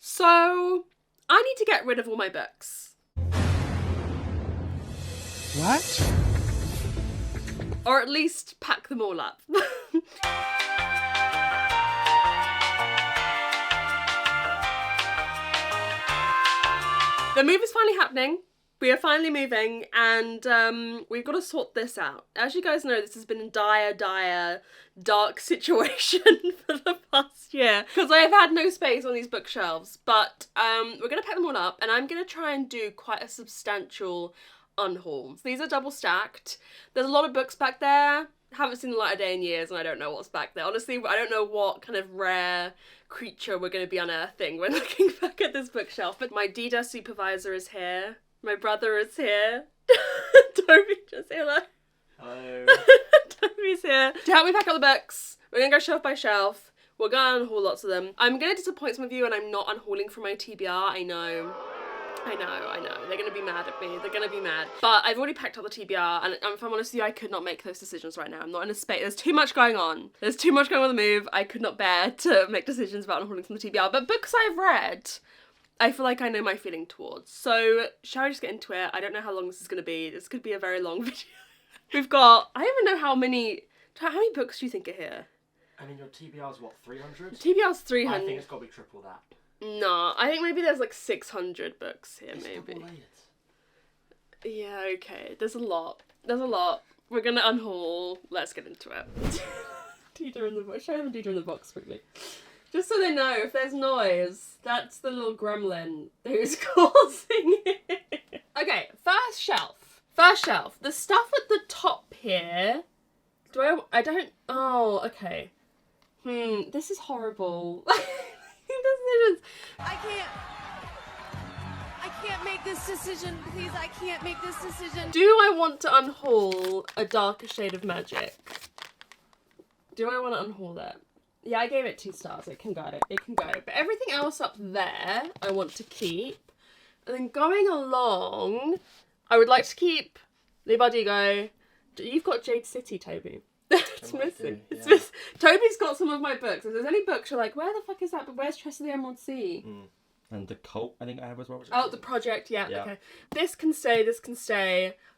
So I need to get rid of all my books. What? Or at least pack them all up. The move is finally happening. We are finally moving, and we've got to sort this out. As you guys know, this has been a dire, dark situation for the past year because I have had no space on these bookshelves. But we're going to pack them all up, and I'm going to try and do quite a substantial unhaul. These are double stacked. There's a lot of books back there. Haven't seen the light of day in years, and I don't know what's back there. Honestly, I don't know what kind of rare creature we're going to be unearthing when looking back at this bookshelf. But my DDA supervisor is here. My brother is here. Toby, just say hello. Hello. Toby's here to help me pack up the books. We're gonna go shelf by shelf. We're gonna unhaul lots of them. I'm gonna disappoint some of you, and I'm not unhauling from my TBR. I know. They're gonna be mad at me. They're gonna be mad. But I've already packed up the TBR, and if I'm honest with you, I could not make those decisions right now. I'm not in a space. There's too much going on. There's too much going on with the move. I could not bear to make decisions about unhauling from the TBR. But books I've read, I feel like I know my feeling towards. So, shall we just get into it? I don't know how long this is going to be. This could be a very long video. We've got, I don't even know how many books do you think are here? I mean, your TBR's what, 300? TBR's 300. I think it's got to be triple that. No, I think maybe there's like 600 books here, It's maybe. double-layered. Yeah, okay. There's a lot. We're going to unhaul. Let's get into it. Dita in the box. Show them Dita in the box quickly. Just so they know, if there's noise, that's the little gremlin who's causing it. Okay, first shelf. The stuff at the top here. Oh, okay. This is horrible. I can't make this decision. Please, I can't make this decision. Do I want to unhaul A Darker Shade of Magic? Do I want to unhaul that? Yeah, I gave it 2 stars. It can go. But everything else up there, I want to keep. And then going along, I would like to keep Le Bardigo. You've got Jade City, Toby. It's missing. It's missing. Toby's got some of my books. If there's any books you're like, where the fuck is that? But where's Tress of the Emerald Sea? And the cult, I think I have as well. Oh, the project, yeah, okay. This can stay.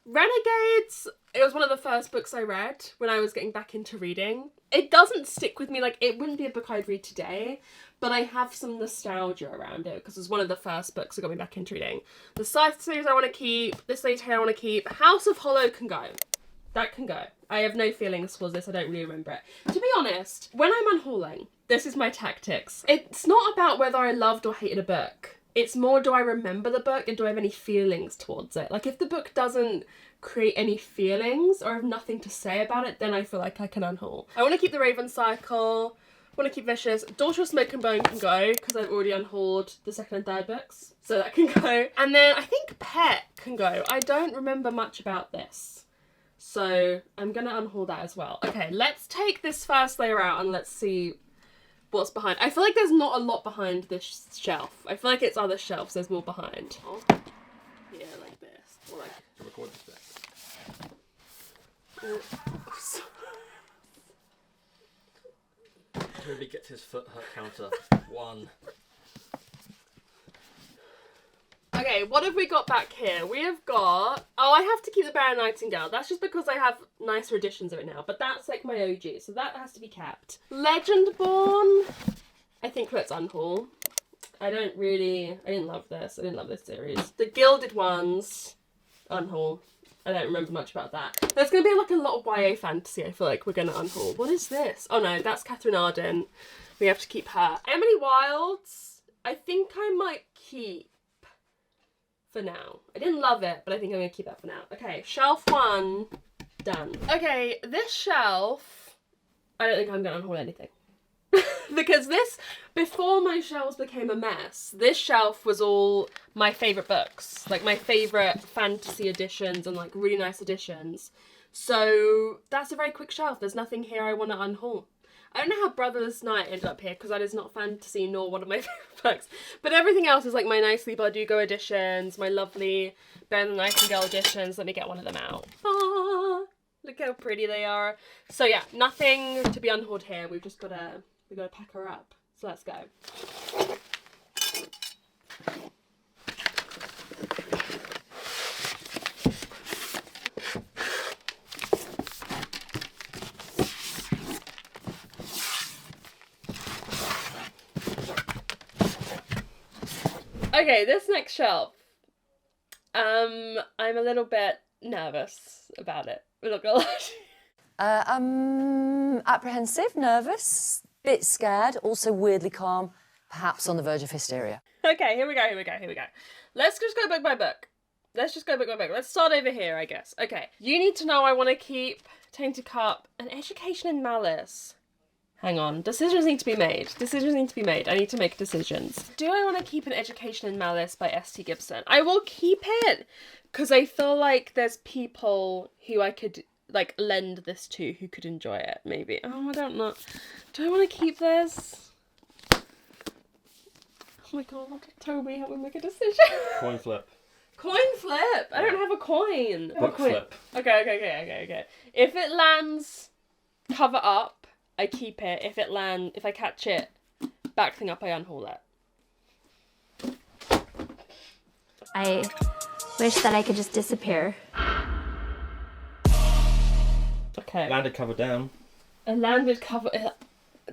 Renegades, it was one of the first books I read when I was getting back into reading. It doesn't stick with me, like, it wouldn't be a book I'd read today, but I have some nostalgia around it, because it was one of the first books that got me back into reading. The Scythe series I want to keep, this Lady Tale I want to keep, House of Hollow can go. That can go. I have no feelings towards this, I don't really remember it. To be honest, when I'm unhauling, this is my tactics. It's not about whether I loved or hated a book. It's more, do I remember the book and do I have any feelings towards it? Like, if the book doesn't create any feelings or have nothing to say about it, then I feel like I can unhaul. I want to keep the Raven Cycle. I want to keep Vicious. Daughter of Smoke and Bone can go because I've already unhauled the 2nd and 3rd books. So that can go. And then I think Pet can go. I don't remember much about this. So I'm going to unhaul that as well. Okay, let's take this first layer out and let's see what's behind. I feel like there's not a lot behind this shelf. I feel like it's other shelves there's more behind. Oh. Yeah, like this. Or like... Record this bit. Toby gets his foot hurt counter. 1. Okay, what have we got back here? We have got... Oh, I have to keep the Baron Nightingale. That's just because I have nicer editions of it now. But that's like my OG, so that has to be kept. Legendborn. I think let's unhaul. I didn't love this. I didn't love this series. The Gilded Ones. Unhaul. I don't remember much about that. There's going to be like a lot of YA fantasy I feel like we're going to unhaul. What is this? Oh no, that's Catherine Arden. We have to keep her. Emily Wilds. I think I might keep... for now. I didn't love it, but I think I'm going to keep that for now. Okay, shelf 1, done. Okay, this shelf, I don't think I'm going to unhaul anything. Because this, before my shelves became a mess, this shelf was all my favourite books. Like my favourite fantasy editions and like really nice editions. So that's a very quick shelf. There's nothing here I want to unhaul. I don't know how Brotherless Night ended up here because that is not fantasy nor one of my favourite books. But everything else is like my nicely Bardugo editions, my lovely Ben the Nightingale editions. Let me get one of them out. Ah, look how pretty they are. So yeah, nothing to be unhauled here. We've just got to pack her up. So let's go. Okay, this next shelf. I'm a little bit nervous about it. I'm not gonna lie. Apprehensive, nervous, bit scared, also weirdly calm, perhaps on the verge of hysteria. Okay, here we go. Let's just go book by book. Let's start over here, I guess. Okay, you need to know I want to keep Tainted Cup and Education in Malice. Hang on, decisions need to be made. I need to make decisions. Do I want to keep An Education in Malice by S.T. Gibson? I will keep it, because I feel like there's people who I could, like, lend this to who could enjoy it, maybe. Oh, I don't know. Do I want to keep this? Oh my god, Toby, help me make a decision. Coin flip. Coin flip! I don't have a coin. Book flip. Okay. If it lands cover up, I keep it. If I catch it back thing up, I unhaul it. I wish that I could just disappear. Okay. Landed cover down. A landed cover.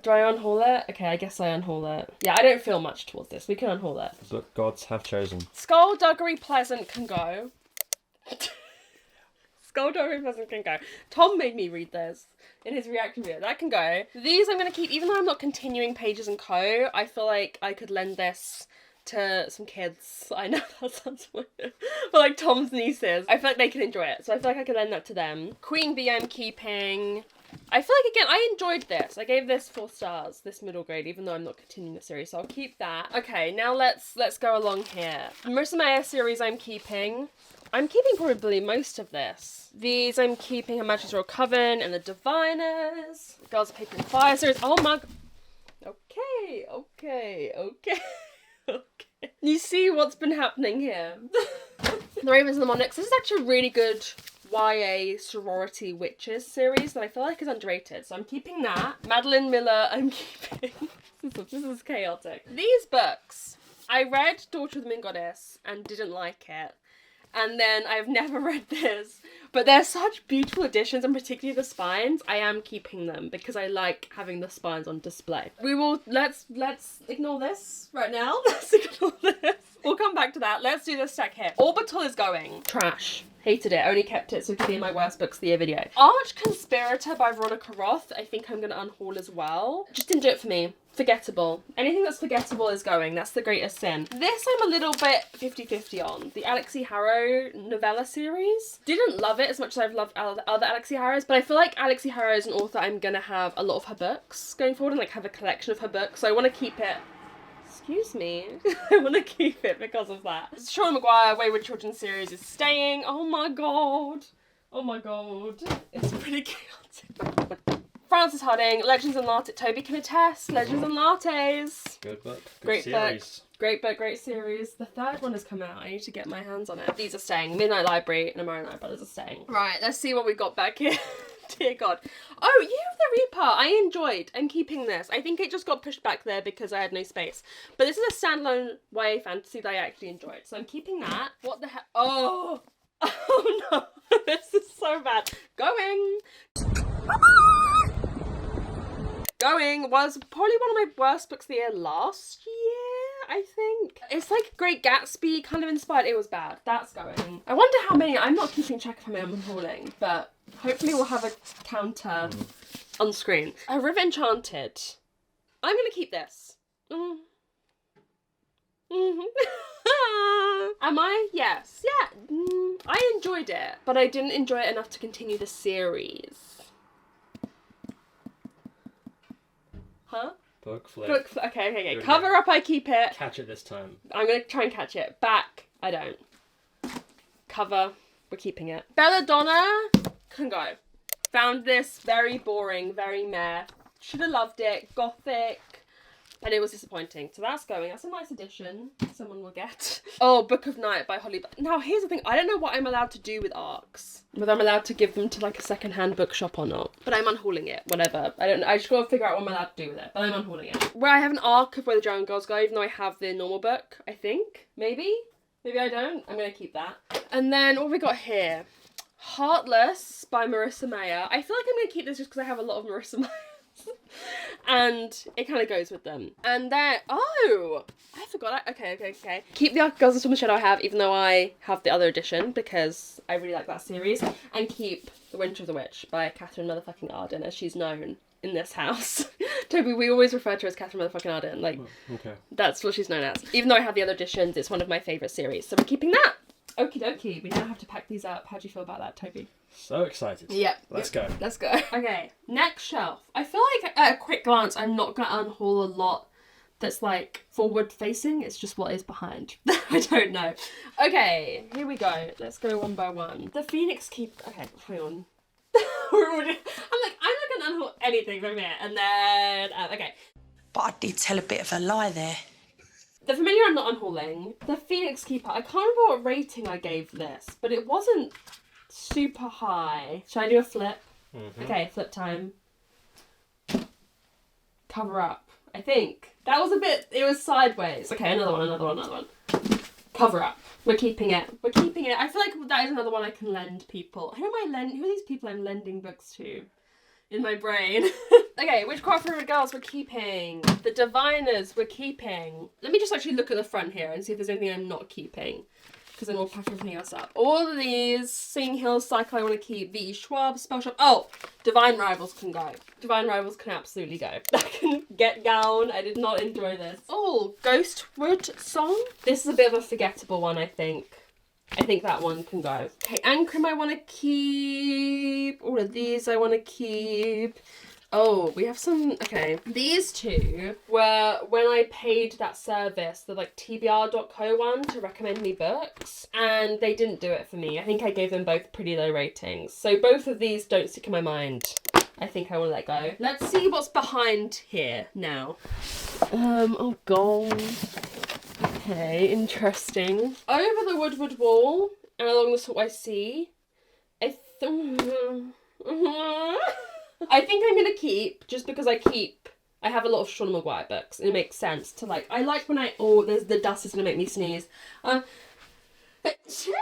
Do I unhaul it? Okay, I guess I unhaul it. Yeah, I don't feel much towards this. We can unhaul it. The gods have chosen. Skullduggery Pleasant can go. Skullduggery Pleasant can go. Tom made me read this in his reaction video. That can go. These I'm going to keep, even though I'm not continuing Pages and Co. I feel like I could lend this to some kids. I know that sounds weird. But like Tom's nieces. I feel like they can enjoy it. So I feel like I could lend that to them. Queen Bee I'm keeping. I feel like, again, I enjoyed this. I gave this 4 stars, this middle grade, even though I'm not continuing the series, so I'll keep that. Okay, now let's go along here. Marissa Mayer series I'm keeping. I'm keeping probably most of this. These I'm keeping Her Majesty's Royal Coven and The Diviners. Girls of Paper and Fire series. Oh my... Okay. You see what's been happening here. The Ravens and the Monarchs. This is actually a really good YA sorority witches series that I feel like is underrated. So I'm keeping that. Madeline Miller I'm keeping. This is chaotic. These books. I read Daughter of the Moon Goddess and didn't like it. And then I've never read this. But they're such beautiful additions, and particularly the spines. I am keeping them because I like having the spines on display. Let's ignore this right now. Let's ignore this. We'll come back to that. Let's do this stack here. Orbital is going. Trash. Hated it. Only kept it so it could be in my worst books of the year video. Arch Conspirator by Veronica Roth. I think I'm going to unhaul as well. Just didn't do it for me. Forgettable. Anything that's forgettable is going. That's the greatest sin. This I'm a little bit 50-50 on. The Alexi Harrow novella series. Didn't love it as much as I've loved other Alexi Harrows, but I feel like Alexi Harrow is an author I'm going to have a lot of her books going forward and like have a collection of her books. So I want to keep it. Excuse me. I want to keep it because of that. Sean McGuire Wayward Children series is staying. Oh my god. It's pretty chaotic. Frances Harding, Legends and Lattes. Toby can attest. Legends and Lattes. Good book. Great series. book. Great book, great series. The 3rd one has come out. I need to get my hands on it. These are staying. Midnight Library and Amara Night Brothers are staying. Right, let's see what we've got back here. Dear God. Oh, You of the Reaper. I enjoyed. I'm keeping this. I think it just got pushed back there because I had no space. But this is a standalone YA fantasy that I actually enjoyed. So I'm keeping that. What the heck? Oh no. This is so bad. Going was probably one of my worst books of the year last year, I think. It's like Great Gatsby kind of inspired. It was bad. That's going. I wonder how many. I'm not keeping track of how many I'm unhauling, but hopefully we'll have a counter on screen. A River Enchanted. I'm going to keep this. Am I? Yes. Yeah. I enjoyed it, but I didn't enjoy it enough to continue the series. Huh? Book flip. Okay. Cover up, I keep it. Catch it this time. I'm going to try and catch it. Back, I don't. Cover, we're keeping it. Belladonna can go. Found this very boring, very meh. Should have loved it. Gothic, and it was disappointing. So that's going. That's a nice addition. Someone will get. Oh, Book of Night by Holly. Now here's the thing. I don't know what I'm allowed to do with ARCs. Whether I'm allowed to give them to like a second-hand bookshop or not. But I'm unhauling it. Whatever. I don't know. I just gotta figure out what I'm allowed to do with it. But I'm unhauling it. Where I have an ARC of Where the Drowned Girls Go, even though I have the normal book. I think. Maybe. Maybe I don't. I'm gonna keep that. And then what have we got here? Heartless by Marissa Mayer. I feel like I'm gonna keep this just because I have a lot of Marissa Mayer. And it kind of goes with them. And then, oh, I forgot. Okay. Keep the Girls of Storm and Shadow I have, even though I have the other edition, because I really like that series. And keep The Winter of the Witch by Catherine motherfucking Arden, as she's known in this house. Toby, we always refer to her as Catherine motherfucking Arden. Like, Okay. that's what she's known as. Even though I have the other editions, it's one of my favourite series. So we're keeping that. Okie dokie. We now have to pack these up. How do you feel about that, Toby? So excited. Yep. Let's go. Let's go. Okay, next shelf. I feel like at a quick glance, I'm not going to unhaul a lot that's like forward facing. It's just what is behind. I don't know. Okay, here we go. Let's go one by one. The Phoenix Keep. Okay, hang on. I'm like, I'm not going to unhaul anything from here. And then, okay. But I did tell a bit of a lie there. The Familiar I'm not unhauling. The Phoenix Keeper. I can't remember what rating I gave this, but it wasn't super high. Should I do a flip? Okay, flip time. Cover Up. I think. That was a bit, it was sideways. Okay, another one. Cover Up. We're keeping it. I feel like that is another one I can lend people. Who are these people I'm lending books to? In my brain. Okay, Witchcraft Favorite Girls we're keeping. The Diviners we're keeping. Let me just actually look at the front here and see if there's anything I'm not keeping. Because then we'll pack everything else up. All of these, Sing Hill, Cycle I want to keep, V.E. Schwab, Spell Shop. Oh, Divine Rivals can go. Divine Rivals can absolutely go. That can get down. I did not enjoy this. Oh, Ghostwood Song. This is a bit of a forgettable one, I think. I think that one can go. Okay, Ancrim I want to keep. All of these I want to keep. Oh, we have some, okay. These two were when I paid that service, the like tbr.co one to recommend me books, and they didn't do it for me. I think I gave them both pretty low ratings. So both of these don't stick in my mind. I think I want to let go. Let's see what's behind here now. Oh god. Okay, interesting. Over the Woodward Wall and along the Saltway Sea, I think I'm gonna keep, just because I have a lot of Sean Maguire books, and it makes sense to like, I like when there's the dust is gonna make me sneeze. Bless you.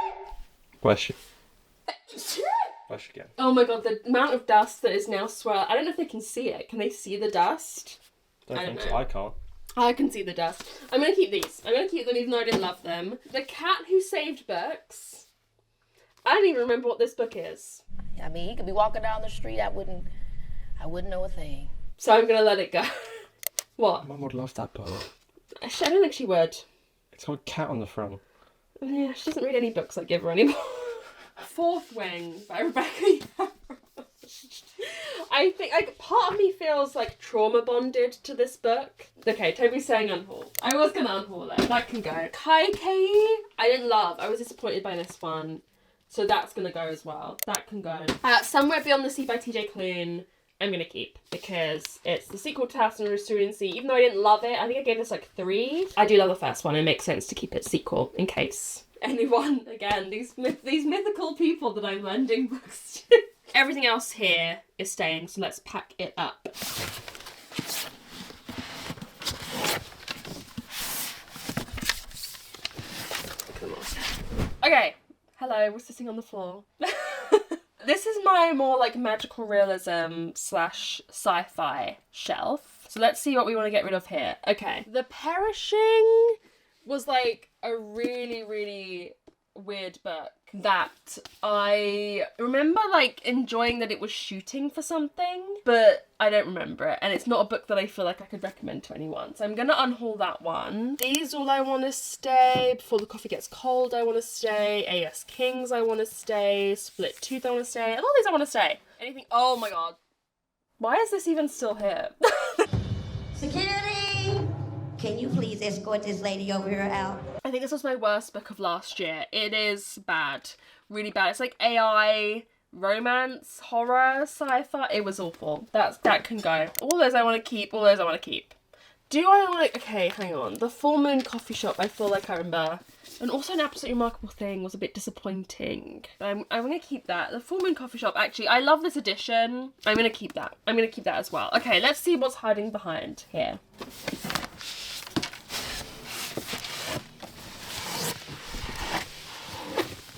Bless you again. Oh my god, the amount of dust that is now swirling. I don't know if they can see it. Can they see the dust? I don't think so. I can't. I can see the dust. I'm gonna keep these. I'm gonna keep them even though I didn't love them. The Cat Who Saved Books. I don't even remember what this book is. I mean, he could be walking down the street. I wouldn't know a thing. So I'm gonna let it go. What? Mum would love that book. I don't think she would. It's got a cat on the front. Yeah, she doesn't read any books I give her anymore. Fourth Wing by Rebecca. I think, like, part of me feels like trauma bonded to this book. Okay, Toby's saying unhaul. I was gonna unhaul it. That can go. Kaikei, I didn't love. I was disappointed by this one. So that's gonna go as well. That can go. Somewhere Beyond the Sea by TJ Klune, I'm gonna keep. Because it's the sequel to House on the Rusturian Sea. Even though I didn't love it, I think I gave this like 3. I do love the first one. It makes sense to keep it sequel in case anyone, again, these mythical people that I'm lending books to. Everything else here is staying, so let's pack it up. Come on. Okay, hello, we're sitting on the floor. This is my more like magical realism / sci-fi shelf. So let's see what we want to get rid of here. Okay, The Perishing was like a really, really weird book that I remember like enjoying that it was shooting for something, but I don't remember it, and it's not a book that I feel like I could recommend to anyone, so I'm gonna unhaul that one. These All I Want to Stay, Before the Coffee Gets Cold I want to stay, A.S. Kings I want to stay, Split Tooth I want to stay, and all these I want to stay. Anything, oh my god, why is this even still here? Security! Can you please escort this lady over here out? I think this was my worst book of last year. It is bad. Really bad. It's like AI, romance, horror, sci-fi. It was awful. That can go. All those I want to keep. All those I want to keep. Do I like... Okay, hang on. The Full Moon Coffee Shop, I feel like I remember. And also An Absolutely Remarkable Thing was a bit disappointing. I'm going to keep that. The Full Moon Coffee Shop, actually, I love this edition. I'm going to keep that. I'm going to keep that as well. Okay, let's see what's hiding behind here.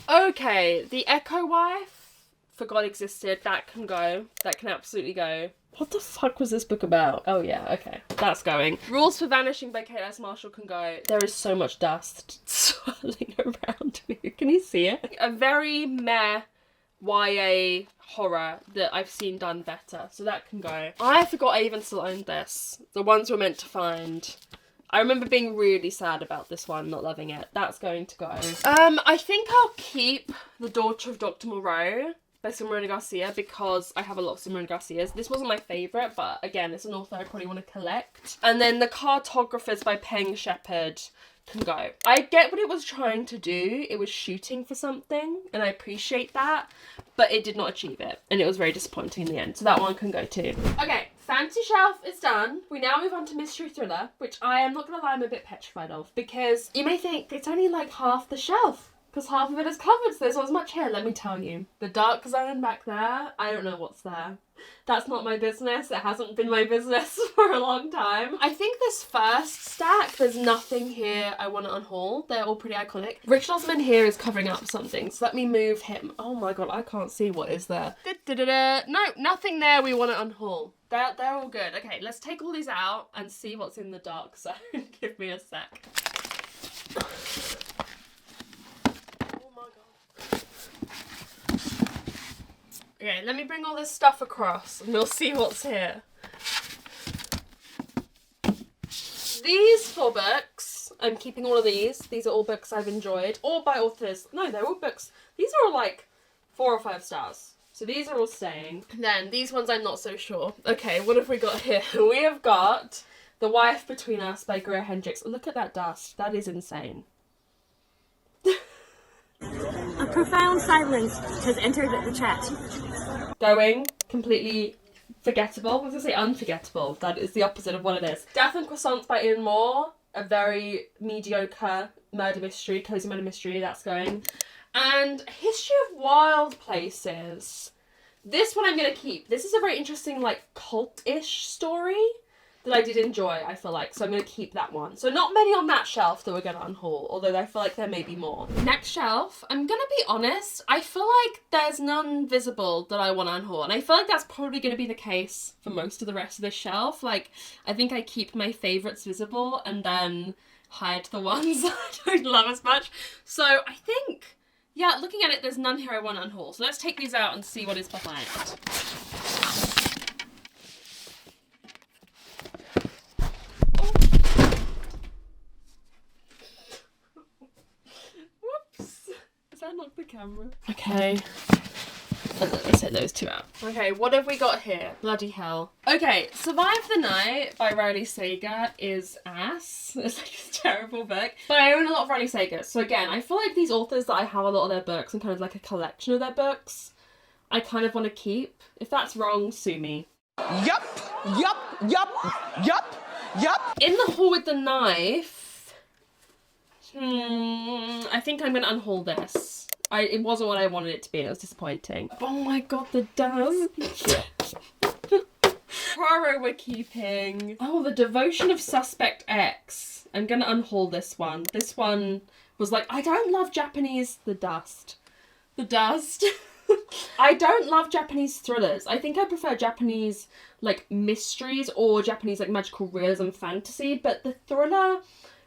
Okay, the Echo Wife, forgot existed. That can go. That can absolutely go. What the fuck was this book about? Oh yeah, okay. That's going. Rules for Vanishing by Kate S. Marshall can go. There is so much dust swirling around me. Can you see it? A very meh YA horror that I've seen done better. So that can go. I forgot I even still owned this. The Ones We're Meant to Find. I remember being really sad about this one, not loving it. That's going to go. I think I'll keep The Daughter of Dr. Moreau by Simone Garcia because I have a lot of Simone Garcias. This wasn't my favourite, but again, it's an author I probably want to collect. And then The Cartographers by Peng Shepherd can go. I get what it was trying to do. It was shooting for something, and I appreciate that, but it did not achieve it, and it was very disappointing in the end. So that one can go too. Okay, Fantasy Shelf is done. We now move on to Mystery Thriller, which I am not going to lie, I'm a bit petrified of, because you may think it's only like half the shelf, because half of it is covered, so there's not as much here. Let me tell you. The dark zone back there, I don't know what's there. That's not my business. It hasn't been my business for a long time. I think this first stack, there's nothing here I want to unhaul. They're all pretty iconic. Richard Osman here is covering up something, so let me move him. Oh my god, I can't see what is there. No, nothing there we want to unhaul. They're all good. Okay, let's take all these out and see what's in the dark zone. Give me a sec. Okay, let me bring all this stuff across and we'll see what's here. These 4 books, I'm keeping all of these. These are all books I've enjoyed, all by authors. No, they're all books. These are all like 4 or 5 stars. So these are all staying. Then these ones I'm not so sure. Okay, what have we got here? We have got The Wife Between Us by Greer Hendricks. Look at that dust. That is insane. A profound silence has entered the chat. Going completely forgettable. I was going to say unforgettable. That is the opposite of what it is. Death and Croissants by Ian Moore. A very mediocre murder mystery, cozy murder mystery. That's going. And History of Wild Places. This one I'm going to keep. This is a very interesting, like, cult-ish story that I did enjoy, I feel like. So I'm going to keep that one. So not many on that shelf that we're going to unhaul, although I feel like there may be more. Next shelf, I'm going to be honest, I feel like there's none visible that I want to unhaul. And I feel like that's probably going to be the case for most of the rest of this shelf. Like, I think I keep my favourites visible and then hide the ones I don't love as much. So I think, yeah, looking at it, there's none here I want to unhaul. So let's take these out and see what is behind. Unlock the camera. Okay. Let's take those 2 out. Okay, what have we got here? Bloody hell. Okay, Survive the Night by Riley Sager is ass. It's like a terrible book. But I own a lot of Riley Sager. So again, I feel like these authors that I have a lot of their books and kind of like a collection of their books, I kind of want to keep. If that's wrong, sue me. Yup. In the Hall with the Knife, I think I'm going to unhaul this. It wasn't what I wanted it to be and it was disappointing. Oh my god, the dust. Poirot we're keeping. Oh, The Devotion of Suspect X. I'm going to unhaul this one. This one was like, I don't love Japanese... The dust. I don't love Japanese thrillers. I think I prefer Japanese, like, mysteries or Japanese, like, magical realism fantasy, but the thriller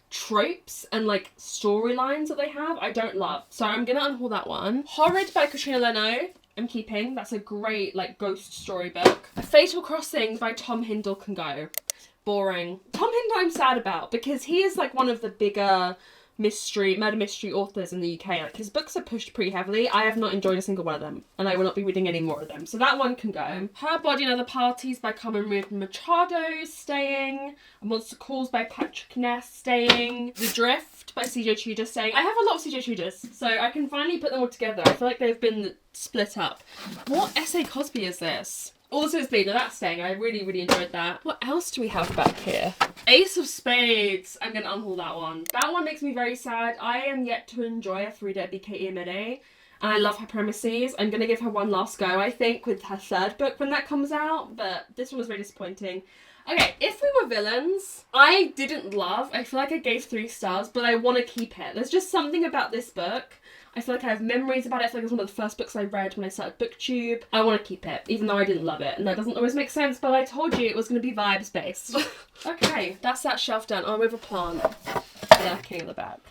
tropes and like storylines that they have I don't love, so I'm gonna unhaul that one. Horrid by Katrina Leno I'm keeping. That's a great like ghost story book. A Fatal Crossing by Tom Hindle can go. Boring. Tom Hindle I'm sad about because he is like one of the bigger murder mystery authors in the UK. Like his books are pushed pretty heavily. I have not enjoyed a single one of them and I will not be reading any more of them, so that one can go. Her Body and Other Parties by Carmen Machado is staying. A Monster Calls by Patrick Ness staying. The Drift by CJ Tudor staying. I have a lot of CJ Tudors, so I can finally put them all together. I feel like they've been split up. What S.A. Cosby is this? Also Spleen, that's staying. I really, really enjoyed that. What else do we have back here? Ace of Spades. I'm going to unhaul that one. That one makes me very sad. I am yet to enjoy a 3 Deadly Katie Mini. And I love her premises. I'm going to give her one last go, I think, with her third book when that comes out. But this one was very disappointing. Okay, If We Were Villains, I didn't love. I feel like I gave 3 stars, but I want to keep it. There's just something about this book. I feel like I have memories about it. I feel like it's one of the first books I read when I started BookTube. I want to keep it, even though I didn't love it. And that doesn't always make sense, but I told you it was going to be vibes based. Okay, that's that shelf done. Oh, we have a plant lurking in the back.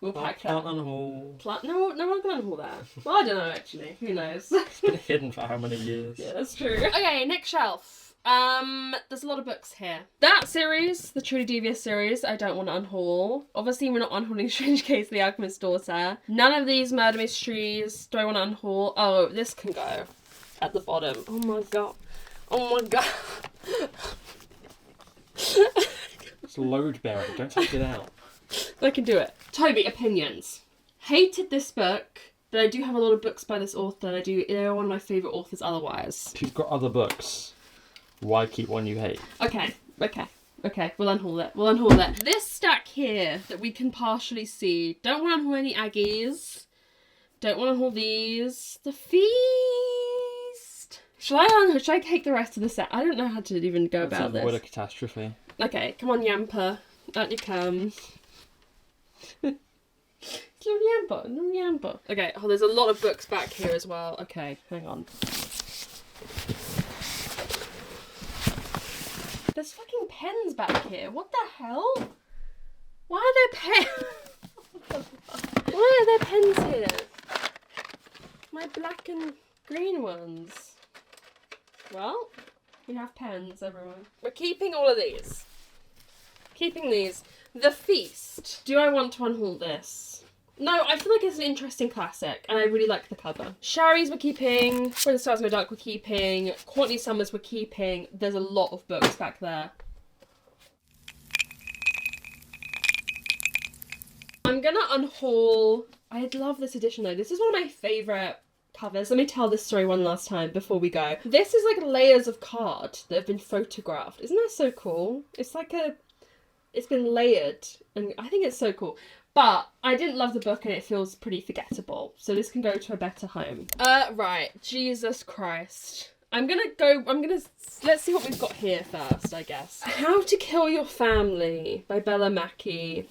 We'll pack that. Plant unhaul. Plant? No, I'm going to unhaul that. Well, I don't know, actually. Who knows? It's been hidden for how many years? Yeah, that's true. Okay, next shelf. There's a lot of books here. That series, the Truly Devious series, I don't want to unhaul. Obviously, we're not unhauling Strange Case of the Alchemist's Daughter. None of these murder mysteries do I want to unhaul. Oh, this can go at the bottom. Oh my god. Oh my god. It's load bearing. Don't take it out. I can do it. Toby, opinions. Hated this book, but I do have a lot of books by this author. They're one of my favourite authors otherwise. If you've got other books, why keep one you hate? Okay, we'll unhaul it. This stack here that we can partially see, don't want to unhaul any Aggies. Don't want to unhaul these. The Feast. Should I take the rest of the set? I don't know how to even go about this. Avoid a catastrophe. Okay, come on, Yamper. Out you come. Little Yamper. Okay, oh, there's a lot of books back here as well. Okay, hang on. There's fucking pens back here. What the hell? Why are there pens? Why are there pens here? My black and green ones. Well, we have pens, everyone. We're keeping all of these. Keeping these. The Feast. Do I want to unhaul this? No, I feel like it's an interesting classic, and I really like the cover. Sherry's we're keeping, When the Stars Go Dark we're keeping, Courtney Summers we're keeping. There's a lot of books back there. I'm gonna unhaul... I love this edition though. This is one of my favourite covers. Let me tell this story one last time before we go. This is like layers of card that have been photographed. Isn't that so cool? It's like it's been layered, and I think it's so cool. But I didn't love the book and it feels pretty forgettable. So this can go to a better home. Right. Jesus Christ. Let's see what we've got here first, I guess. How to Kill Your Family by Bella Mackie.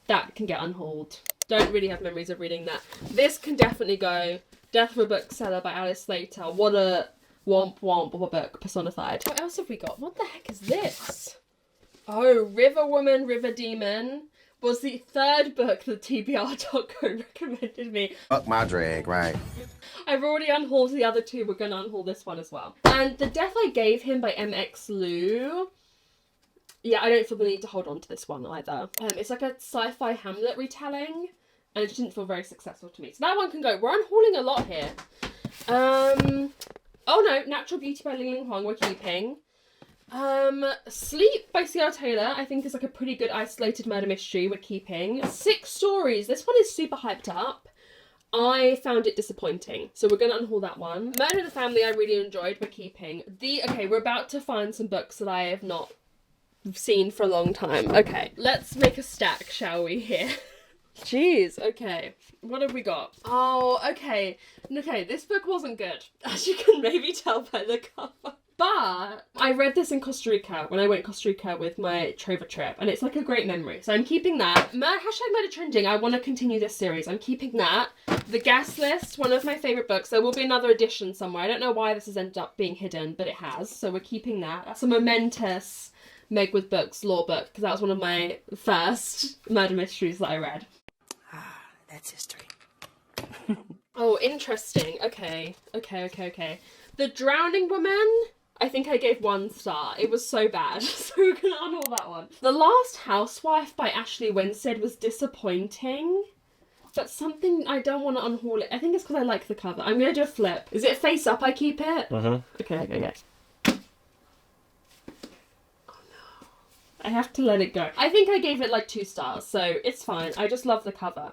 That can get unhauled. Don't really have memories of reading that. This can definitely go. Death of a Bookseller by Alice Slater. What a womp womp of a book personified. What else have we got? What the heck is this? Oh, River Woman, River Demon was the third book that TBR.co recommended me. Fuck my drag, right? I've already unhauled the other two. We're going to unhaul this one as well. And The Death I Gave Him by MX Lou. Yeah, I don't feel the need to hold on to this one either. It's like a sci-fi Hamlet retelling, and it just didn't feel very successful to me. So that one can go. We're unhauling a lot here. Oh no, Natural Beauty by Ling Ling Huang we're keeping. Sleep by C.R. Taylor, I think is like a pretty good isolated murder mystery we're keeping. 6 Stories, this one is super hyped up. I found it disappointing, so we're going to unhaul that one. Murder in the Family I really enjoyed, we're keeping. Okay, we're about to find some books that I have not seen for a long time. Okay, let's make a stack, shall we, here? Jeez, okay. What have we got? Oh, okay. Okay, this book wasn't good, as you can maybe tell by the cover. But I read this in Costa Rica when I went to Costa Rica with my Trova trip, and it's like a great memory. So I'm keeping that. Hashtag Murder Trending, I want to continue this series. I'm keeping that. The Guest List, one of my favourite books. There will be another edition somewhere. I don't know why this has ended up being hidden, but it has. So we're keeping that. That's a momentous Megwithbooks law book, because that was one of my first murder mysteries that I read. Ah, that's history. Oh, interesting. Okay. The Drowning Woman, I think I gave 1 star. It was so bad, so we're gonna unhaul that one. The Last Housewife by Ashley Winstead was disappointing, but something I don't want to unhaul it. I think it's because I like the cover. I'm gonna do a flip. Is it face up I keep it? Okay. Oh no. I have to let it go. I think I gave it like 2 stars, so it's fine. I just love the cover.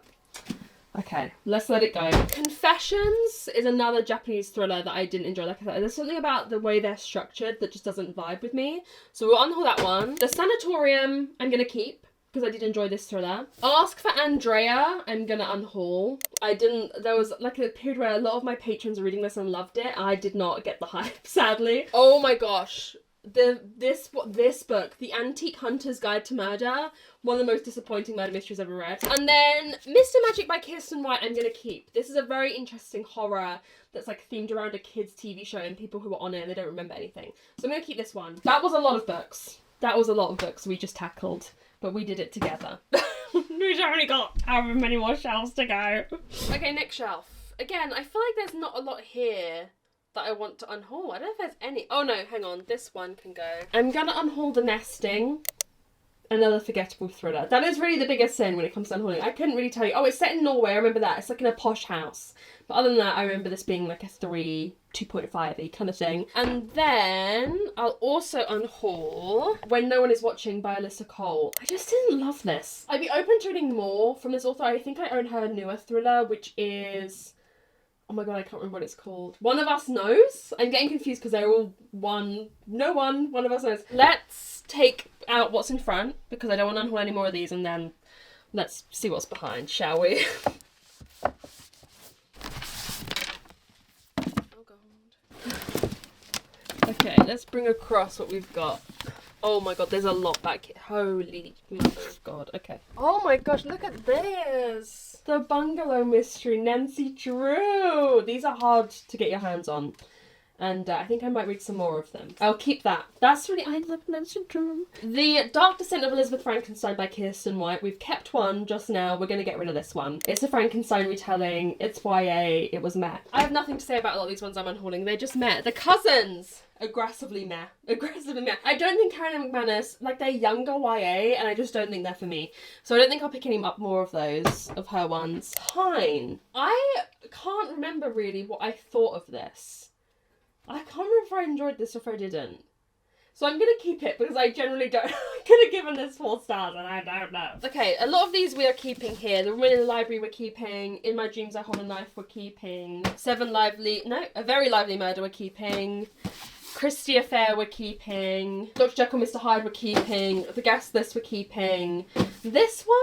Okay, let's let it go. Confessions is another Japanese thriller that I didn't enjoy. Like I said, there's something about the way they're structured that just doesn't vibe with me. So we'll unhaul that one. The Sanatorium I'm gonna keep, because I did enjoy this thriller. Ask for Andrea, I'm gonna unhaul. There was like a period where a lot of my patrons were reading this and loved it. I did not get the hype, sadly. Oh my gosh. This book, The Antique Hunter's Guide to Murder, one of the most disappointing murder mysteries I've ever read. And then Mr. Magic by Kirsten White I'm gonna keep. This is a very interesting horror that's like themed around a kids TV show and people who were on it and they don't remember anything. So I'm gonna keep this one. That was a lot of books. That was a lot of books we just tackled, but we did it together. We've only got however many more shelves to go. Okay, next shelf. Again, I feel like there's not a lot here that I want to unhaul. I don't know if there's any. Oh no, hang on. This one can go. I'm gonna unhaul The Nesting. Another forgettable thriller. That is really the biggest sin when it comes to unhauling. I couldn't really tell you. Oh, it's set in Norway. I remember that. It's like in a posh house. But other than that, I remember this being like a 2.5 kind of thing. And then I'll also unhaul When No One Is Watching by Alyssa Cole. I just didn't love this. I'd be open to reading more from this author. I think I own her newer thriller, which is... oh my god, I can't remember what it's called. One of Us Knows? I'm getting confused because they're all one of us knows. Let's take out what's in front because I don't want to unhaul any more of these, and then let's see what's behind, shall we? Oh god. Okay, let's bring across what we've got. Oh my god, there's a lot back here. Holy god, okay. Oh my gosh, look at this! The Bungalow Mystery, Nancy Drew! These are hard to get your hands on. And I think I might read some more of them. I'll keep that. That's really... I love Nancy Drew. The Dark Descent of Elizabeth Frankenstein by Kirsten White. We've kept one just now. We're going to get rid of this one. It's a Frankenstein retelling. It's YA. It was meh. I have nothing to say about a lot of these ones I'm unhauling. They're just meh. The Cousins! Aggressively meh. Aggressively meh. I don't think Karen and McManus, like, they're younger YA, and I just don't think they're for me. So I don't think I'll pick any up more of those, of her ones. Pine. I can't remember really what I thought of this. I can't remember if I enjoyed this or if I didn't. So I'm going to keep it because I generally don't. I could have given this 4 stars and I don't know. Okay, a lot of these we are keeping here. The Woman in the Library we're keeping. In My Dreams I Hold a Knife we're keeping. A Very Lively Murder we're keeping. Christie Affair we're keeping. Dr. Jekyll, Mr. Hyde we're keeping. The Guest List we're keeping. This one?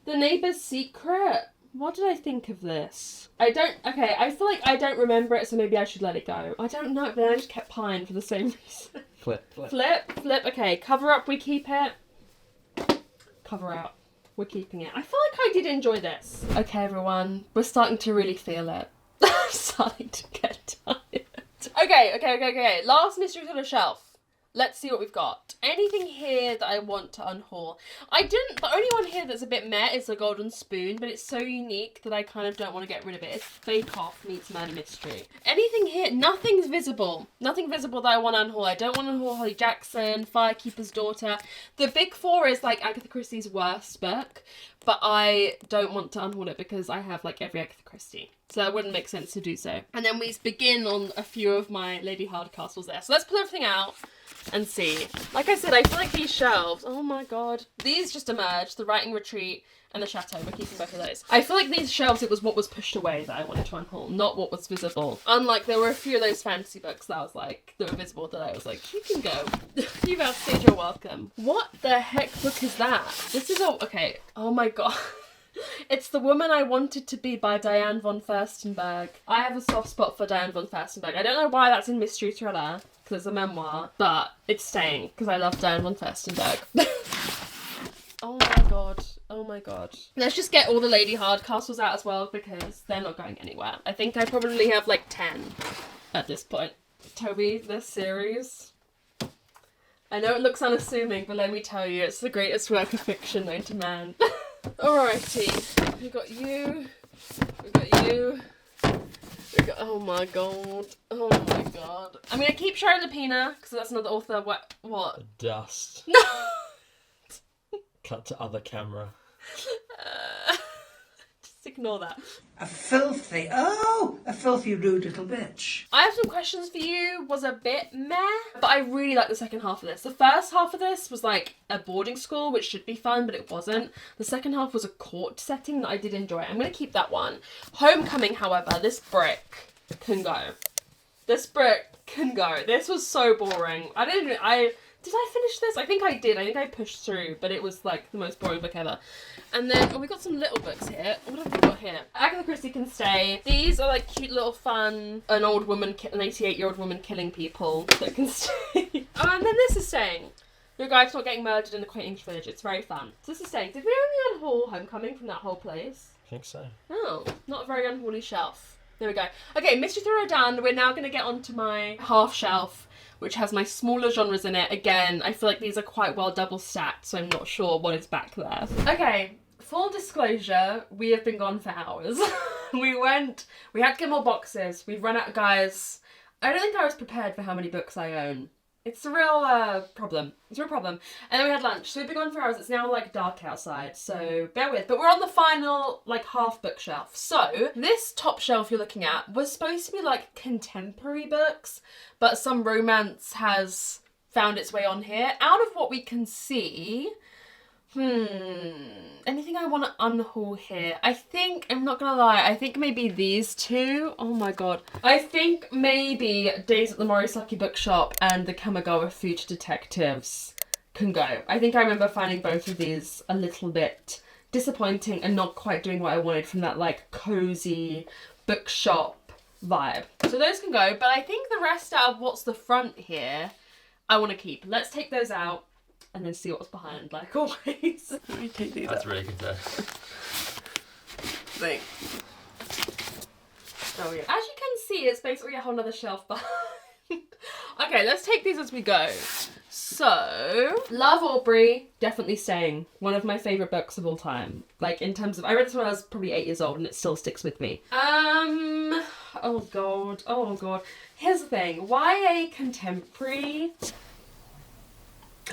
The Neighbour's Secret. What did I think of this? I feel like I don't remember it, so maybe I should let it go. I don't know, but I just kept Pine for the same reason. Flip. Okay, Cover Up, we keep it. Cover Out, we're keeping it. I feel like I did enjoy this. Okay, everyone, we're starting to really feel it. I'm starting to get tired. Okay. Last mysteries on the shelf. Let's see what we've got. Anything here that I want to unhaul? The only one here that's a bit meh is the Golden Spoon, but it's so unique that I kind of don't want to get rid of it. It's Bake Off meets Murder Mystery. Anything here? Nothing's visible. Nothing visible that I want to unhaul. I don't want to unhaul Holly Jackson, Firekeeper's Daughter. The Big Four is like Agatha Christie's worst book, but I don't want to unhaul it because I have like every Agatha Christie. So it wouldn't make sense to do so. And then we begin on a few of my Lady Hardcastles there. So let's pull everything out and see. Like I said, I feel like these shelves, oh my god. These just emerged, the Writing Retreat and the Chateau. We're keeping both of those. I feel like these shelves, it was what was pushed away that I wanted to unhaul, not what was visible. Unlike there were a few of those fantasy books that I was like, that were visible that I was like, you can go. You've outstayed your welcome. What the heck book is that? This is okay. Oh my god. It's The Woman I Wanted to Be by Diane von Furstenberg. I have a soft spot for Diane von Furstenberg. I don't know why that's in mystery thriller, because it's a memoir, but it's staying, because I love Diane von Furstenberg. Oh my god. Let's just get all the Lady Hardcastles out as well, because they're not going anywhere. I think I probably have like 10 at this point. Toby, this series. I know it looks unassuming, but let me tell you, it's the greatest work of fiction known to man. Alrighty, we got you, oh my god, I'm gonna keep Sharon Lapina, because that's another author. What? Dust. No! Cut to other camera. Just ignore that. A filthy rude little bitch. I have some questions for you. Was a bit meh, but I really like the second half of this. The first half of this was like a boarding school, which should be fun, but it wasn't. The second half was a court setting that I did enjoy. I'm going to keep that one. Homecoming, however, this brick can go. This brick can go. This was so boring. Did I finish this? I think I did. I think I pushed through, but it was like the most boring book ever. And then, we got some little books here. What have we got here? Agatha Christie Can Stay. These are like cute little fun, an 88-year-old woman killing people that can stay. Oh, and then this is saying, your guide's not getting murdered in the quaint English village. It's very fun. So this is saying, did we only unhaul Homecoming from that whole place? I think so. Oh, not a very unholy shelf. There we go. Okay, Mystery Thriller done. We're now going to get onto my half shelf, which has my smaller genres in it. Again, I feel like these are quite well double stacked, so I'm not sure what is back there. Okay, full disclosure, we have been gone for hours. We had to get more boxes. We've run out of guys. I don't think I was prepared for how many books I own. It's a real problem. It's a real problem. And then we had lunch. So we've been gone for hours. It's now like dark outside, so bear with. But we're on the final like half bookshelf. So this top shelf you're looking at was supposed to be like contemporary books, but some romance has found its way on here. Out of what we can see, anything I want to unhaul here? I think, I'm not gonna lie, I think maybe these two. Oh my god. I think maybe Days at the Morisaki Bookshop and the Kamigawa Food Detectives can go. I think I remember finding both of these a little bit disappointing and not quite doing what I wanted from that like cozy bookshop vibe. So those can go, but I think the rest out of what's the front here, I want to keep. Let's take those out and then see what's behind, like always. Let me take these That's out. really good though. Thanks. Oh yeah. As you can see, it's basically a whole nother shelf behind. Okay, let's take these as we go. So, Love Aubrey, definitely staying. One of my favourite books of all time. Like in terms of, I read this when I was probably 8 years old and it still sticks with me. Oh god. Here's the thing, YA contemporary,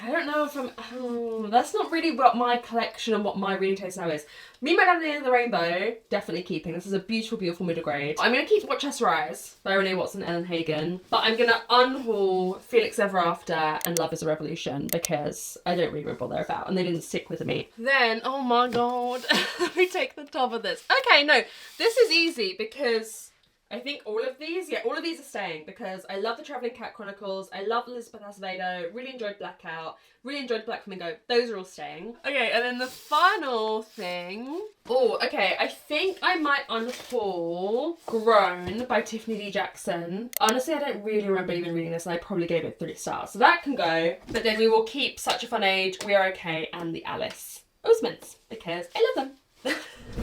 I don't know if that's not really what my collection and what my reading taste now is. Me, My Dad and the End of the Rainbow, definitely keeping. This is a beautiful, beautiful middle grade. I'm going to keep Rochester Eyes by Renee Watson and Ellen Hagen, but I'm going to unhaul Felix Ever After and Love is a Revolution because I don't really remember what they're about and they didn't stick with me. Then, oh my god, let me take the top of this. Okay, no, this is easy because I think all of these are staying because I love the Travelling Cat Chronicles, I love Elizabeth Acevedo, really enjoyed Blackout, really enjoyed Black Flamingo, those are all staying. Okay, and then the final thing, I think I might unhaul Grown by Tiffany D. Jackson. Honestly, I don't really remember even reading this and I probably gave it 3 stars, so that can go. But then we will keep Such a Fun Age, We Are Okay, and the Alice Osemints because I love them.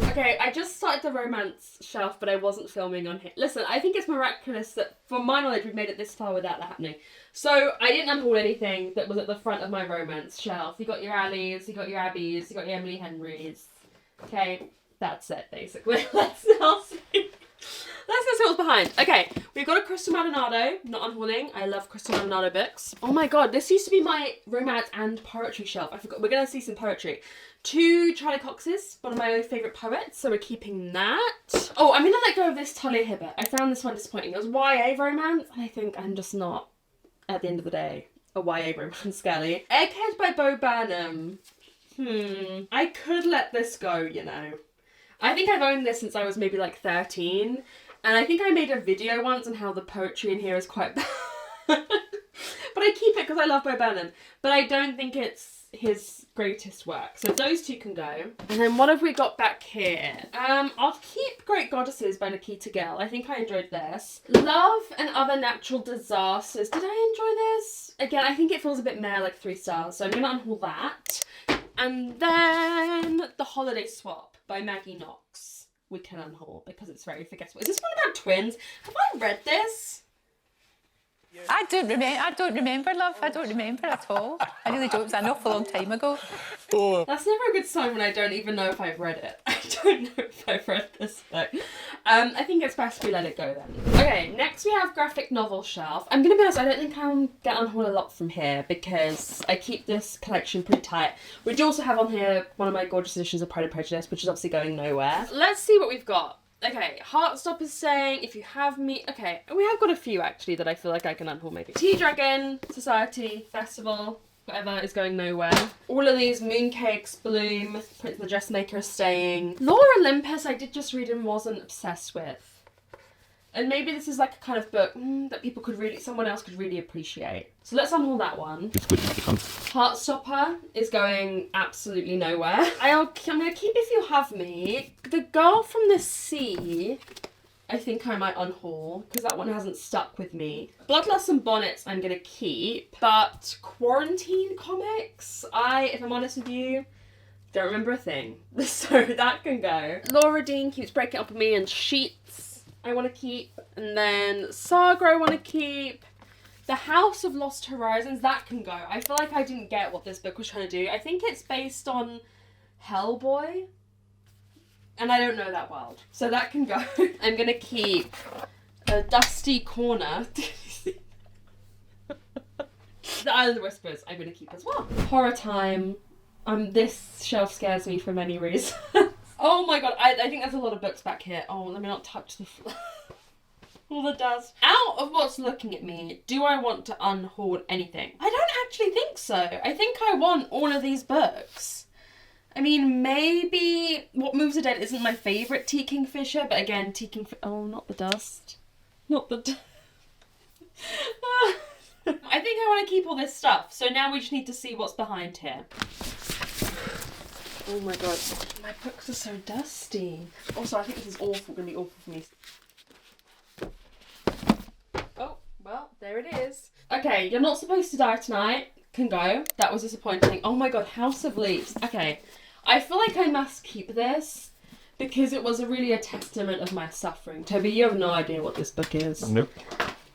Okay, I just started the romance shelf, but I wasn't filming on here. Listen, I think it's miraculous that, from my knowledge, we've made it this far without that happening. So, I didn't unhaul anything that was at the front of my romance shelf. You got your Allies, you got your Abbeys, you got your Emily Henrys. Okay, that's it, basically. Let's now see what's behind. Okay, we've got a Crystal Maldonado, not unhauling. I love Crystal Maldonado books. Oh my god, this used to be my romance and poetry shelf. I forgot, we're going to see some poetry. 2 Charlie Coxes, one of my favourite poets, so we're keeping that. Oh, I'm going to let go of this Talia Hibbert. I found this one disappointing. It was YA romance, and I think I'm just not, at the end of the day, a YA romance girly. Egghead by Bo Burnham. I could let this go, you know. I think I've owned this since I was maybe like 13, and I think I made a video once on how the poetry in here is quite bad. But I keep it because I love Bo Burnham, but I don't think it's his greatest work. So those 2 can go. And then what have we got back here? I'll keep Great Goddesses by Nikita Gill. I think I enjoyed this. Love and Other Natural Disasters. Did I enjoy this? Again, I think it feels a bit meh, like 3 stars. So I'm going to unhaul that. And then The Holiday Swap by Maggie Knox. We can unhaul because it's very forgettable. Is this one about twins? Have I read this? I don't remember, love. I don't remember at all. I really don't. It was an awful long time ago. That's never a good sign when I don't even know if I've read it. I don't know if I've read this book. I think it's best we let it go then. Okay, next Next we have graphic novel shelf. I'm gonna be honest, I don't think I'm gonna unhaul a lot from here because I keep this collection pretty tight. We do also have on here one of my gorgeous editions of Pride and Prejudice, which is obviously going nowhere. Let's see what we've got. Okay, Heartstop is saying, if you have me... Okay, we have got a few actually that I feel like I can unhaul maybe. Tea Dragon, Society, Festival, whatever is going nowhere. All of these, Mooncakes, Bloom, Prince the Dressmaker is staying. Laura Olympus I did just read and wasn't obsessed with. And maybe this is like a kind of book that people could really, someone else could really appreciate. So let's unhaul that one. Heartstopper is going absolutely nowhere. I'm gonna keep If You Have Me. The Girl from the Sea, I think I might unhaul because that one hasn't stuck with me. Bloodlust and Bonnets I'm gonna keep, but Quarantine Comics, if I'm honest with you, don't remember a thing. So that can go. Laura Dean keeps breaking up with me, and Sheets I want to keep, and then Saga I want to keep. The House of Lost Horizons, that can go. I feel like I didn't get what this book was trying to do. I think it's based on Hellboy, and I don't know that world, so that can go. I'm gonna keep a Dusty Corner. The Island of Whispers I'm gonna keep as well. Horror Time. This shelf scares me for many reasons. Oh my god, I think there's a lot of books back here. Oh, let me not touch the floor. All the dust. Out of what's looking at me, do I want to unhaul anything? I don't actually think so. I think I want all of these books. I mean, maybe What Moves the Dead isn't my favourite T. Kingfisher, but again, oh, not the dust. Not the dust. I think I want to keep all this stuff, so now we just need to see what's behind here. Oh my god, my books are so dusty. Also, I think this is awful, gonna be awful for me. Oh, well, there it is. Okay, You're Not Supposed to Die Tonight can go. That was disappointing. Oh my god, House of Leaves. Okay, I feel like I must keep this because it was really a testament of my suffering. Toby, you have no idea what this book is. Nope.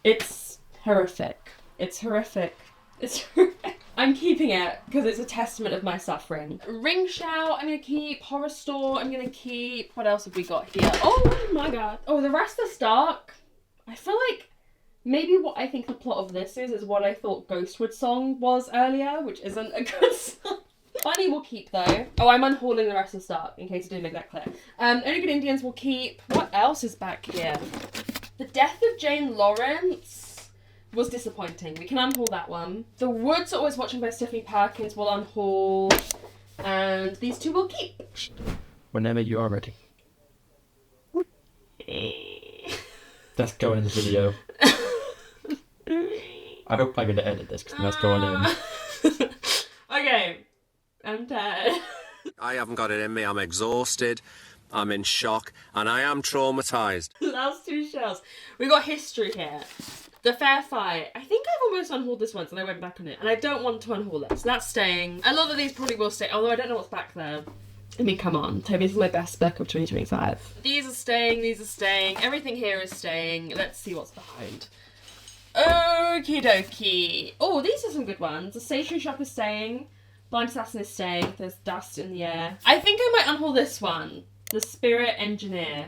It's horrific. It's horrific. It's horrific. I'm keeping it because it's a testament of my suffering. Ring Shout, I'm going to keep. Horror Store, I'm going to keep. What else have we got here? Oh my god. Oh, The Restless Dark. I feel like maybe what I think the plot of this is what I thought Ghostwood Song was earlier, which isn't a good song. Bunny will keep though. Oh, I'm unhauling The Restless Dark in case I didn't make that clear. Only Good Indians will keep. What else is back here? The Death of Jane Lawrence was disappointing. We can unhaul that one. The Woods Always Watching by Stephanie Perkins will unhaul. And these two will keep. Whenever you are ready. That's going in the video. I hope I'm going to edit this because that's going in. Okay. I'm tired. I haven't got it in me. I'm exhausted. I'm in shock. And I am traumatised. Last two shelves. We got history here. The Fair Fight. I think I've almost unhauled this once and I went back on it. And I don't want to unhaul it. So that's staying. A lot of these probably will stay. Although I don't know what's back there. I mean, come on. Toby, this is my best book of 2025. These are staying. These are staying. Everything here is staying. Let's see what's behind. Okie dokie. Oh, these are some good ones. The Stationery Shop is staying. Blind Assassin is staying. There's dust in the air. I think I might unhaul this one. The Spirit Engineer.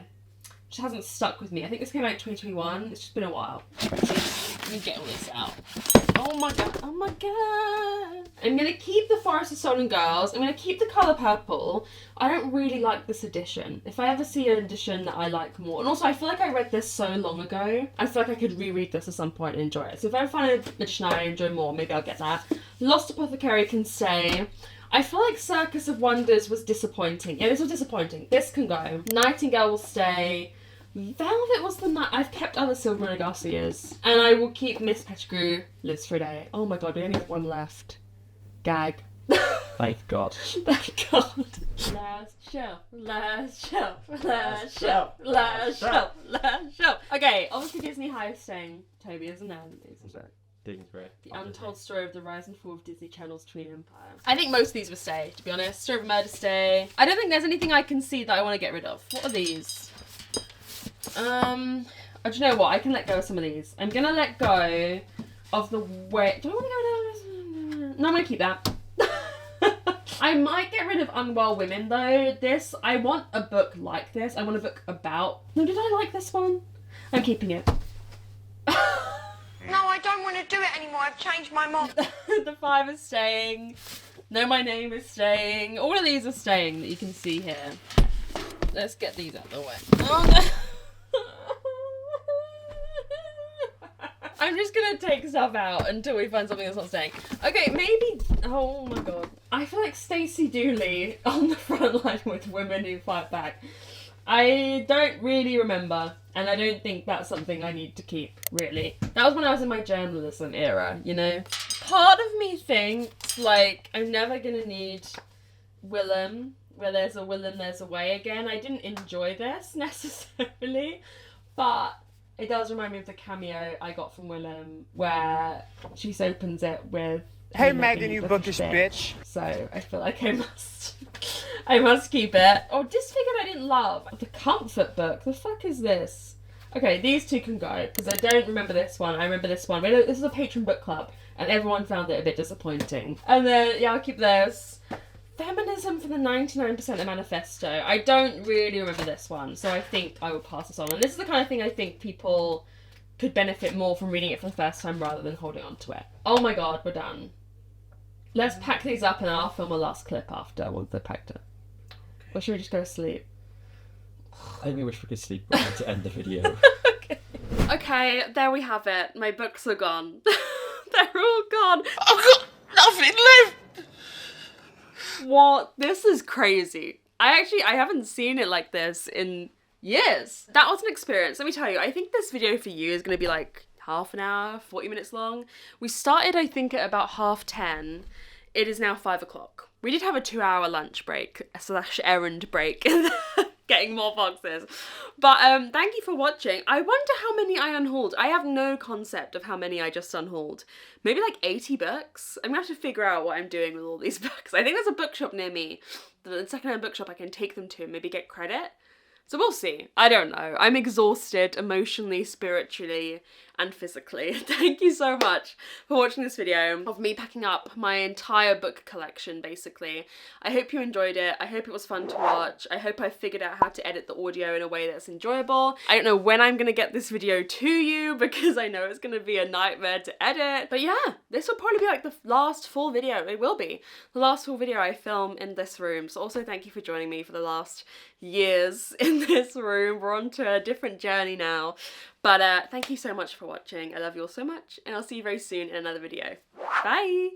Which hasn't stuck with me. I think this came out in 2021. It's just been a while. Let me get all this out. Oh my god. Oh my god. I'm going to keep The Forest of Stolen Girls. I'm going to keep The Colour Purple. I don't really like this edition. If I ever see an edition that I like more. And also, I feel like I read this so long ago. I feel like I could reread this at some point and enjoy it. So if I find an edition I enjoy more, maybe I'll get that. Lost Apothecary can stay. I feel like Circus of Wonders was disappointing. Yeah, this was disappointing. This can go. Nightingale will stay. Velvet was the night. I've kept other Silverina Garcias. And I will keep Miss Pettigrew Lives for a Day. Oh my god, we only have one left. Gag. Thank God. Thank God. Last shelf, last shelf, last shelf, last shelf, last shelf. Okay, obviously Disney High is staying. Toby, isn't there? The Untold Story of the Rise and Fall of Disney Channel's Twin Empire. I think most of these will stay, to be honest. Story of Murder stay. I don't think there's anything I can see that I want to get rid of. What are these? Do you know what? I can let go of some of these. I'm gonna let go of the way. Do I want to go down this? No, I'm gonna keep that. I might get rid of Unwell Women though. I want a book like this. I want a book about. No, did I like this one? I'm keeping it. I don't want to do it anymore. I've changed my mind. The 5 is staying. No, my name is staying. All of these are staying that you can see here. Let's get these out of the way. Oh, no. I'm just gonna take stuff out until we find something that's not staying. Okay, maybe. Oh my god. I feel like Stacey Dooley on the front line with Women Who Fight Back. I don't really remember, and I don't think that's something I need to keep, really. That was when I was in my journalism era, you know? Part of me thinks, like, I'm never gonna need Willem. Where there's a Willem, there's a way again. I didn't enjoy this, necessarily, but it does remind me of the cameo I got from Willem, where she opens it with, "Hey Megan, you bookish bitch." So I feel like I must keep it. Oh, Disfigured I didn't love. The Comfort book, the fuck is this? Okay, these two can go, because I don't remember this one. I remember this one. This is a patron book club, and everyone found it a bit disappointing. And then, yeah, I'll keep those. Feminism for the 99% of Manifesto. I don't really remember this one, so I think I will pass this on. And this is the kind of thing I think people could benefit more from reading it for the first time rather than holding on to it. Oh my god, we're done. Let's pack these up and I'll film a last clip after once they're packed up. Or should we just go to sleep? I only wish we could sleep right to end the video. Okay, there we have it. My books are gone. They're all gone. I've got nothing left. What? This is crazy. I haven't seen it like this in years. That was an experience. Let me tell you, I think this video for you is going to be like half an hour, 40 minutes long. We started, I think, at about 10:30. It is now 5 o'clock. We did have a 2-hour lunch break / errand break. Getting more boxes. But thank you for watching. I wonder how many I unhauled. I have no concept of how many I just unhauled. Maybe like 80 books? I'm gonna have to figure out what I'm doing with all these books. I think there's a bookshop near me. The secondhand bookshop I can take them to and maybe get credit. So we'll see. I don't know. I'm exhausted emotionally, spiritually, and physically. Thank you so much for watching this video of me packing up my entire book collection, basically. I hope you enjoyed it. I hope it was fun to watch. I hope I figured out how to edit the audio in a way that's enjoyable. I don't know when I'm gonna get this video to you because I know it's gonna be a nightmare to edit. But yeah, this will probably be like the last full video. It will be the last full video I film in this room. So also thank you for joining me for the last years in this room. We're on to a different journey now. But thank you so much for watching. I love you all so much, and I'll see you very soon in another video. Bye!